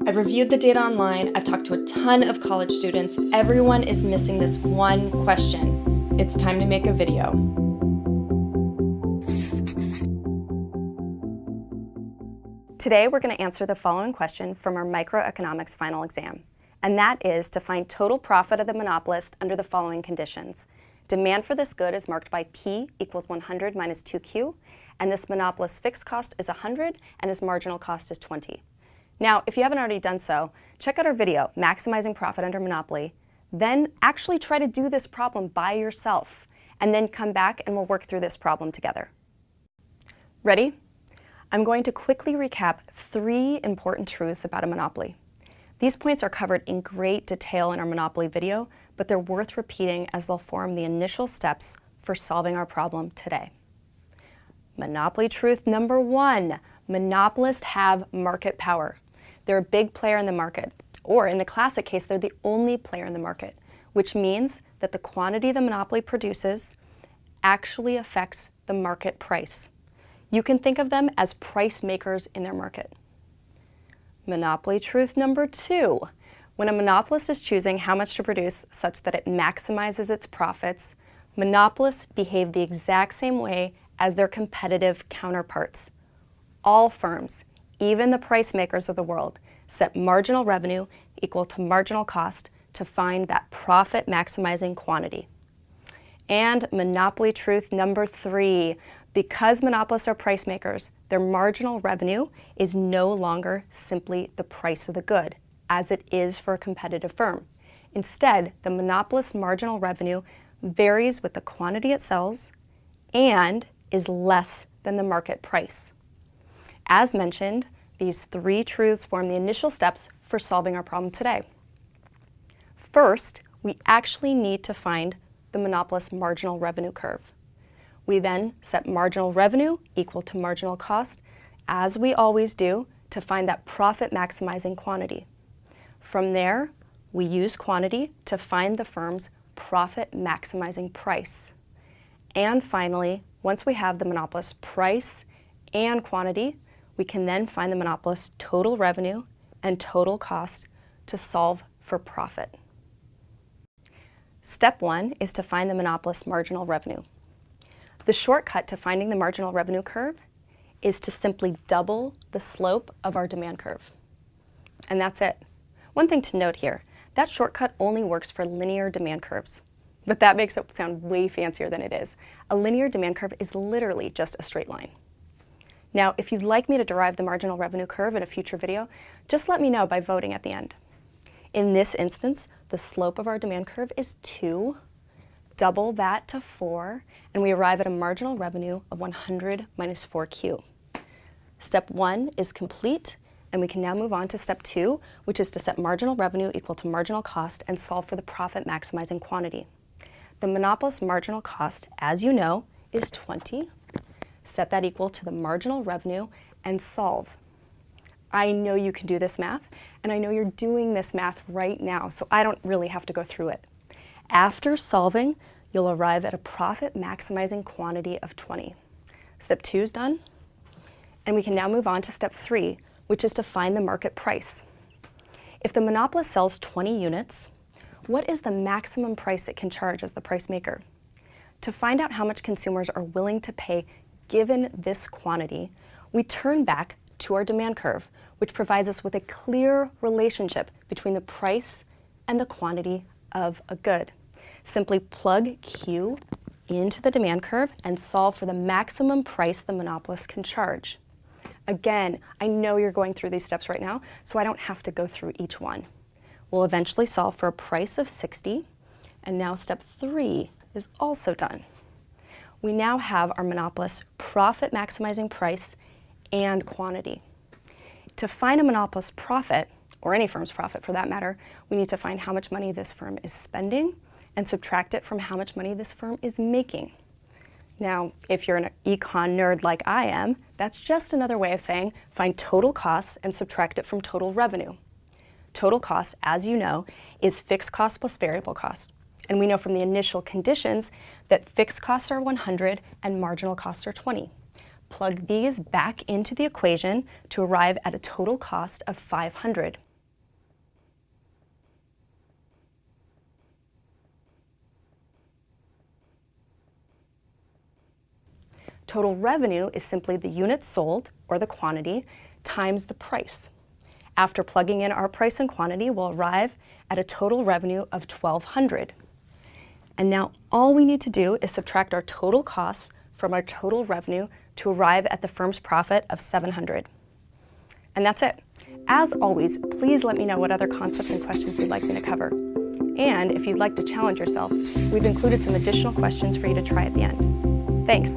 I've reviewed the data online, I've talked to a ton of college students. Everyone is missing this one question. It's time to make a video. Today we're going to answer the following question from our microeconomics final exam, and that is to find total profit of the monopolist under the following conditions. Demand for this good is marked by P equals 100 minus 2Q, and this monopolist's fixed cost is 100 and his marginal cost is 20. Now, if you haven't already done so, check out our video, Maximizing Profit Under Monopoly, then actually try to do this problem by yourself, and then come back and we'll work through this problem together. Ready? I'm going to quickly recap 3 important truths about a monopoly. These points are covered in great detail in our monopoly video, but they're worth repeating as they'll form the initial steps for solving our problem today. Monopoly truth number 1, monopolists have market power. They're a big player in the market, or in the classic case, they're the only player in the market, which means that the quantity the monopoly produces actually affects the market price. You can think of them as price makers in their market. Monopoly truth number 2. When a monopolist is choosing how much to produce such that it maximizes its profits, monopolists behave the exact same way as their competitive counterparts. All firms, even the price makers of the world, set marginal revenue equal to marginal cost to find that profit maximizing quantity. And monopoly truth number 3. Because monopolists are price makers, their marginal revenue is no longer simply the price of the good, as it is for a competitive firm. Instead, the monopolist's marginal revenue varies with the quantity it sells and is less than the market price. As mentioned, these 3 truths form the initial steps for solving our problem today. First, we actually need to find the monopolist's marginal revenue curve. We then set marginal revenue equal to marginal cost, as we always do, to find that profit maximizing quantity. From there, we use quantity to find the firm's profit maximizing price. And finally, once we have the monopolist's price and quantity, we can then find the monopolist's total revenue and total cost to solve for profit. Step 1 is to find the monopolist's marginal revenue. The shortcut to finding the marginal revenue curve is to simply double the slope of our demand curve. And that's it. One thing to note here, that shortcut only works for linear demand curves, but that makes it sound way fancier than it is. A linear demand curve is literally just a straight line. Now, if you'd like me to derive the marginal revenue curve in a future video, just let me know by voting at the end. In this instance, the slope of our demand curve is 2, double that to 4, and we arrive at a marginal revenue of 100 minus 4Q. Step 1 is complete, and we can now move on to step 2, which is to set marginal revenue equal to marginal cost and solve for the profit maximizing quantity. The monopolist's marginal cost, as you know, is 20. Set that equal to the marginal revenue and solve. I know you can do this math, and I know you're doing this math right now, so I don't really have to go through it. After solving, you'll arrive at a profit maximizing quantity of 20. Step 2 is done, and we can now move on to step 3, which is to find the market price. If the monopolist sells 20 units, what is the maximum price it can charge as the price maker? To find out how much consumers are willing to pay given this quantity, we turn back to our demand curve, which provides us with a clear relationship between the price and the quantity of a good. Simply plug Q into the demand curve and solve for the maximum price the monopolist can charge. Again, I know you're going through these steps right now, so I don't have to go through each one. We'll eventually solve for a price of 60, and now step 3 is also done. We now have our monopolist's profit maximizing price and quantity. To find a monopolist's profit, or any firm's profit for that matter, we need to find how much money this firm is spending and subtract it from how much money this firm is making. Now, if you're an econ nerd like I am, that's just another way of saying find total costs and subtract it from total revenue. Total cost, as you know, is fixed cost plus variable cost. And we know from the initial conditions that fixed costs are 100 and marginal costs are 20. Plug these back into the equation to arrive at a total cost of 500. Total revenue is simply the units sold, or the quantity, times the price. After plugging in our price and quantity, we'll arrive at a total revenue of $1,200. And now all we need to do is subtract our total costs from our total revenue to arrive at the firm's profit of $700. And that's it. As always, please let me know what other concepts and questions you'd like me to cover. And if you'd like to challenge yourself, we've included some additional questions for you to try at the end. Thanks.